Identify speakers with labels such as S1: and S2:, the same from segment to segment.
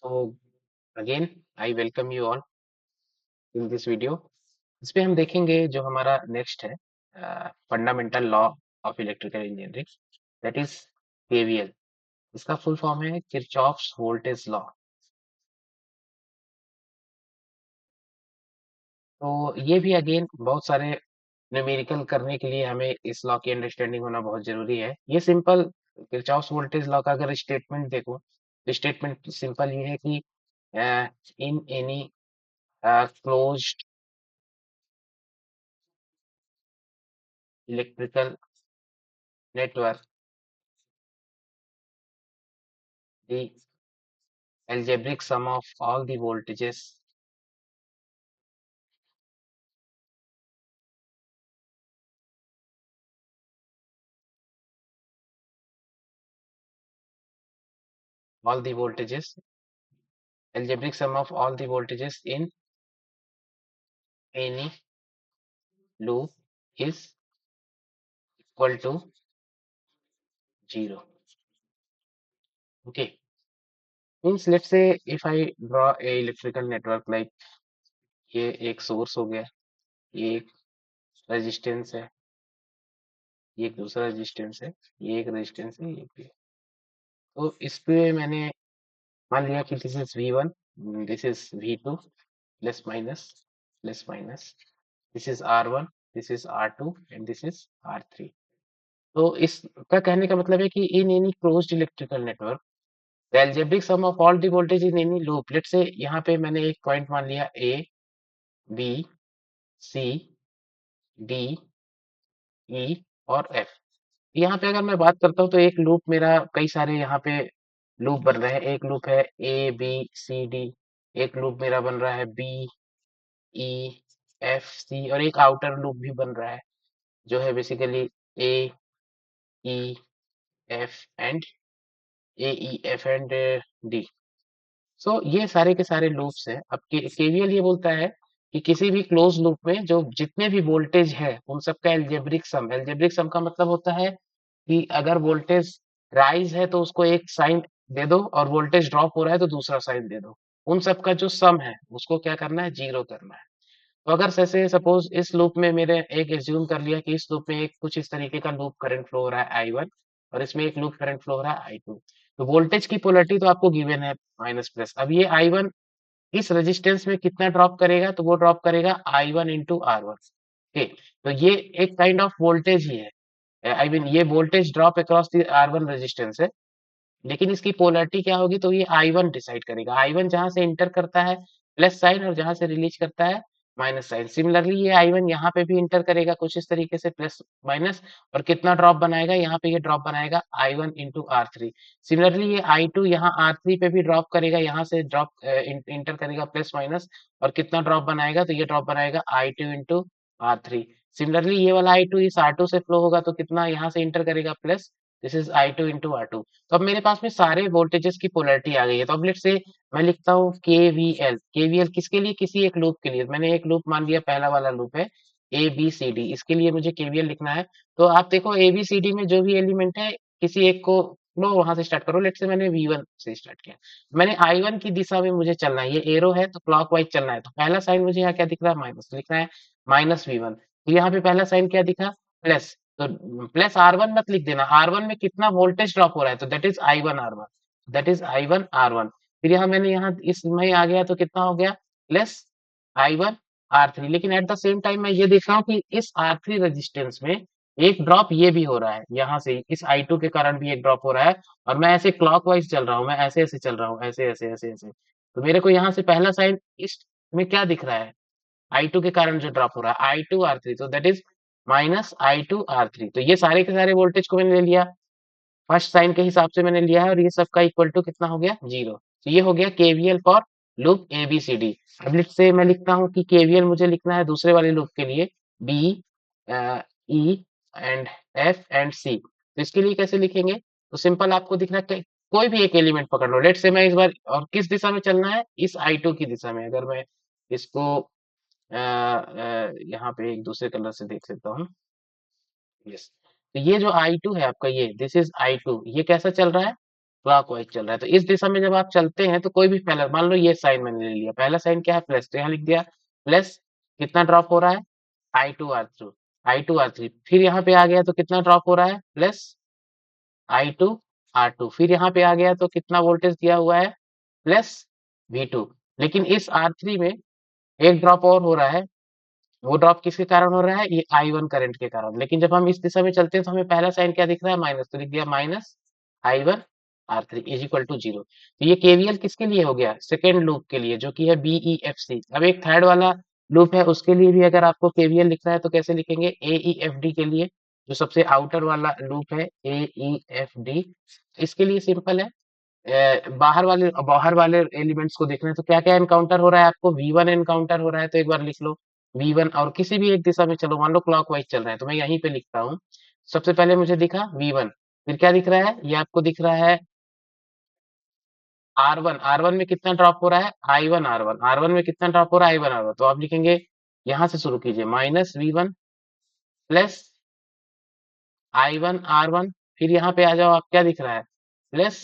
S1: So again, I welcome you all in this video. इसमें हम देखेंगे जो हमारा नेक्स्ट है fundamental law of electrical engineering, that is KVL. इसका फुल फॉर्म है किरचॉफ्स वोल्टेज लॉ। तो ये भी अगेन बहुत सारे न्यूमेरिकल करने के लिए हमें इस लॉ की अंडरस्टैंडिंग होना बहुत जरूरी है। ये सिंपल किरचॉफ्स वोल्टेज लॉ का अगर स्टेटमेंट देखो तो स्टेटमेंट सिंपल ये है कि in any closed electrical network, the algebraic sum of all the voltages all the voltages algebraic sum of all the voltages in any loop is equal to 0. Okay, means let's say if I draw a electrical network like ये एक source हो गया, ये एक resistance है, ये एक दूसरा रेजिस्टेंस है, ये एक रेजिस्टेंस है, ये भी है। तो इस पे मैंने मान लिया कि this is V1, this is V2, plus minus, this is R1, this is R2 and this is R3। तो इसका कहने का मतलब है कि in any closed electrical network the algebraic sum of all the voltage in any loop, let's say यहाँ पे मैंने एक पॉइंट मान लिया A, B, C, D, E और F। यहाँ पे अगर मैं बात करता हूँ तो एक लूप मेरा कई सारे यहाँ पे लूप बन रहे हैं। एक लूप है A, B, C, D, एक लूप मेरा बन रहा है B, E, F, C और एक आउटर लूप भी बन रहा है जो है basically A, E, F and A, E, F and D। सो ये सारे के सारे लूप्स हैं। अब केवीएल ये बोलता है कि किसी भी क्लोज लूप में जो जितने भी वोल्टेज है उन सबका एल्जेब्रिक सम का मतलब होता है कि अगर वोल्टेज राइज है तो उसको एक साइन दे दो और वोल्टेज ड्रॉप हो रहा है तो दूसरा साइन दे दो। उन सबका जो सम है उसको क्या करना है, जीरो करना है। तो अगर जैसे सपोज इस लूप में मेरे एक एज्यूम कर लिया कि इस लूप में एक कुछ इस तरीके का लूप करंट फ्लो हो रहा है आई वन और इसमें एक लूप करंट फ्लो हो रहा है आई टू। तो वोल्टेज की पोलरिटी तो आपको गिवन है माइनस प्लस। अब ये आई वन इस रेजिस्टेंस में कितना ड्रॉप करेगा, तो वो ड्रॉप करेगा I one into R one. ठीक, तो ये एक काइंड ऑफ वोल्टेज ही है। आई मीन ये voltage drop across the R one resistance है, लेकिन इसकी पोलरिटी क्या होगी तो ये आई वन डिसाइड करेगा। आई वन जहां से इंटर करता है प्लस साइन और जहां से रिलीज करता है माइनस साइन। सिमिलरली ये आई वन यहाँ पे भी इंटर करेगा कुछ इस तरीके से प्लस माइनस, और कितना ड्रॉप बनाएगा, यहाँ पे ये ड्रॉप बनाएगा I one into R three. Similarly ये आई टू यहाँ आर थ्री पे भी ड्रॉप करेगा, यहाँ से ड्रॉप इंटर करेगा प्लस माइनस, और कितना ड्रॉप बनाएगा तो ये ड्रॉप बनाएगा I two into R three. Similarly ये वाला आई टू इस आर टू से फ्लो होगा तो कितना यहाँ से इंटर करेगा plus, this is I two into R two. तो अब मेरे पास में सारे वोल्टेजेस की पोलरिटी आ गई है। तो अब लेट से मैं लिखता हूँ केवीएल किसके लिए, किसी एक लूप के लिए। मैंने एक लूप मान लिया, पहला वाला लूप है ए बी सी डी, इसके लिए मुझे केवीएल लिखना है। तो आप देखो ए बी सी डी में जो भी एलिमेंट है किसी एक को लो वहां से स्टार्ट करो। लेट से मैंने V1 से स्टार्ट किया, मैंने I1 की दिशा में मुझे चलना है, ये एरो है तो क्लॉकवाइज चलना है। तो पहला साइन मुझे यहाँ क्या दिख रहा है, माइनस लिखना है, माइनस V1। तो यहाँ पे पहला साइन क्या दिखा, प्लस। तो प्लस R1 मत लिख देना, R1 में कितना वोल्टेज ड्रॉप हो रहा है तो that is I1 R1, that is I1 R1। फिर यहाँ मैंने यहाँ इसमें आ गया तो कितना हो गया, प्लस I1 R3। लेकिन एट द सेम टाइम मैं ये देख रहा हूँ कि इस R3 रेजिस्टेंस में एक ड्रॉप ये भी हो रहा है, यहाँ से इस I2 के कारण भी एक ड्रॉप हो रहा है। और मैं ऐसे क्लॉकवाइज चल रहा हूँ, मैं ऐसे ऐसे चल रहा हूँ, ऐसे ऐसे ऐसे ऐसे। तो मेरे को यहाँ से पहला साइन इस में क्या दिख रहा है, I2 के कारण जो ड्रॉप हो रहा है I2 R3, तो दैट इज -I2 R3। तो ये सारे के सारे वोल्टेज को मैंने ले लिया, फर्स्ट साइन के हिसाब से मैंने लिया है, और ये सबका इक्वल टू कितना हो गया, जीरो। तो ये हो गया KVL for loop A B C D. अब से मैं लिखता हूँ कि केवीएल मुझे लिखना है दूसरे वाले लूप के लिए B, E and F and C. तो इसके लिए कैसे लिखेंगे, तो सिंपल आपको दिखना है कोई भी एक एलिमेंट पकड़ लो। लेट से मैं इस बार, और किस दिशा में चलना है, इस I2 की दिशा में। अगर मैं इसको यहाँ पे एक दूसरे कलर से देख लेता हूँ, यस। तो ये जो I2 है आपका, ये दिस इज I2, ये कैसा चल रहा है, क्लॉकवाइज चल रहा है। तो इस दिशा में जब आप चलते हैं तो कोई भी पहला, मान लो ये साइन मैंने ले लिया, पहला साइन क्या है प्लस, तो यहाँ लिख दिया प्लस, कितना ड्रॉप हो रहा है I2 R3, I2 R3, फिर यहाँ पे आ गया तो कितना ड्रॉप हो रहा है प्लस I2 R2, फिर यहाँ पे आ गया तो कितना वोल्टेज दिया हुआ है प्लस V2। लेकिन इस R3 में एक ड्रॉप और हो रहा है, वो ड्रॉप किसके कारण हो रहा है, ये I1 करंट के कारण। लेकिन जब हम इस दिशा में चलते हैं तो हमें पहला साइन क्या दिख रहा है माइनस, तो लिख दिया minus I1 R3 is equal to 0। तो ये केवीएल किसके लिए हो गया, सेकेंड लूप के लिए, जो कि है BEFC। अब एक थर्ड वाला लूप है, उसके लिए भी अगर आपको केवीएल लिखना है तो कैसे लिखेंगे, AEFD के लिए, जो सबसे आउटर वाला लूप है AEFD, इसके लिए सिंपल है, बाहर वाले एलिमेंट्स को देखना है तो क्या क्या एनकाउंटर हो रहा है आपको, V1 एनकाउंटर हो रहा है, तो एक बार लिख लो V1, और किसी भी एक दिशा में चलो, मान लो क्लॉकवाइज चल रहा है तो मैं यहीं पे लिखता हूँ। सबसे पहले मुझे दिखा V1, फिर क्या दिख रहा है, ये आपको दिख रहा है R1, R1 में कितना ड्रॉप हो रहा है I1 R1, R1 में कितना ड्रॉप हो रहा है I1 R1, तो आप लिखेंगे, यहां से शुरू कीजिए, minus V1 plus I1 R1, फिर यहाँ पे आ जाओ, आप क्या दिख रहा है प्लस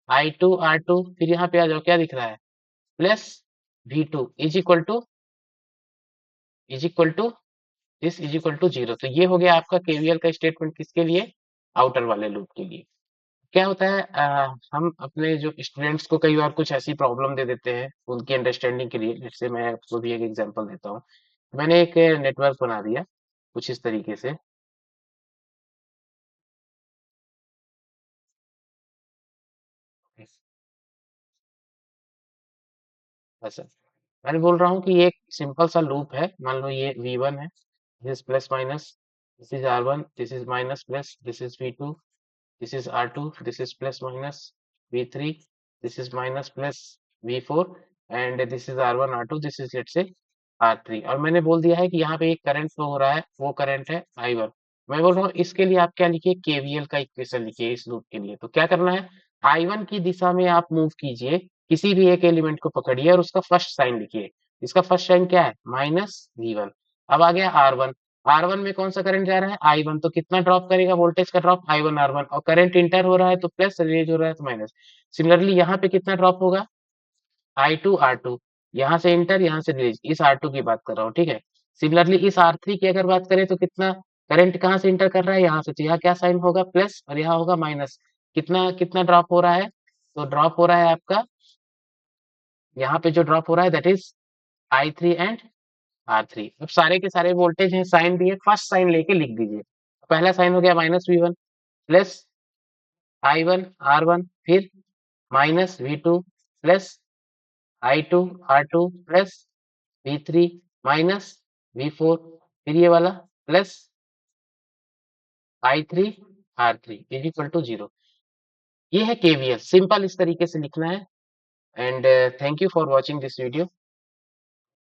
S1: I2 R2, फिर यहाँ पे आ जाओ, क्या दिख रहा है plus V2 is equal to this is equal to 0। तो ये हो गया आपका केवीएल का स्टेटमेंट, किसके लिए, आउटर वाले लूप के लिए। क्या होता है, हम अपने जो स्टूडेंट्स को कई बार कुछ ऐसी प्रॉब्लम दे देते हैं उनकी अंडरस्टैंडिंग के लिए, जैसे मैं आपको भी एक एग्जांपल देता हूँ। मैंने एक नेटवर्क बना दिया कुछ इस तरीके से, ऐसा मैंने बोल रहा हूँ कि ये एक सिंपल सा लूप है, मान लो ये V1 है, this is plus minus, this is R1, this is minus plus, this is V2, this is R2, this is plus minus V3, this is minus plus V4, and this is R1, R2, this is let's say R3, और मैंने बोल दिया है कि यहाँ पे एक current flow हो रहा है, वो करंट है I1। मैं बोल रहा हूँ इसके लिए आप क्या लिखिए, केवीएल का इक्वेशन लिखिए इस लूप के लिए। तो क्या करना है, I1 की दिशा में आप मूव कीजिए, किसी भी एक एलिमेंट को पकड़िए और उसका फर्स्ट साइन लिखिए। इसका फर्स्ट साइन क्या है, माइनस V1। अब आ गया R1, R1 में कौन सा करंट जा रहा है I1, तो कितना ड्रॉप करेगा वोल्टेज का ड्रॉप I1 R1, और करंट इंटर हो रहा है तो प्लस, रिलीज हो रहा है तो माइनस। सिमिलरली यहाँ पे कितना ड्रॉप होगा I2 R2, यहाँ से इंटर, यहाँ से रिलीज, इस R2 की बात कर रहा हूँ, ठीक है। सिमिलरली इस R3 की अगर बात करें तो कितना करंट कहाँ से इंटर कर रहा है, यहाँ से, तो यहाँ क्या साइन होगा प्लस, और यहाँ होगा माइनस। कितना कितना ड्रॉप हो रहा है, तो ड्रॉप हो रहा है आपका, यहाँ पे जो ड्रॉप हो रहा है that is I3 and R3। अब सारे के सारे वोल्टेज हैं, साइन दिए, फर्स्ट साइन लेके लिख दीजिए। पहला साइन हो गया minus V1 plus I1 R1, फिर minus V2 plus I2 R2 plus V3 minus V4, फिर ये वाला plus I3 R3 is equal to 0। ये है केवीएल, सिंपल इस तरीके से लिखना है। And thank you for watching this video.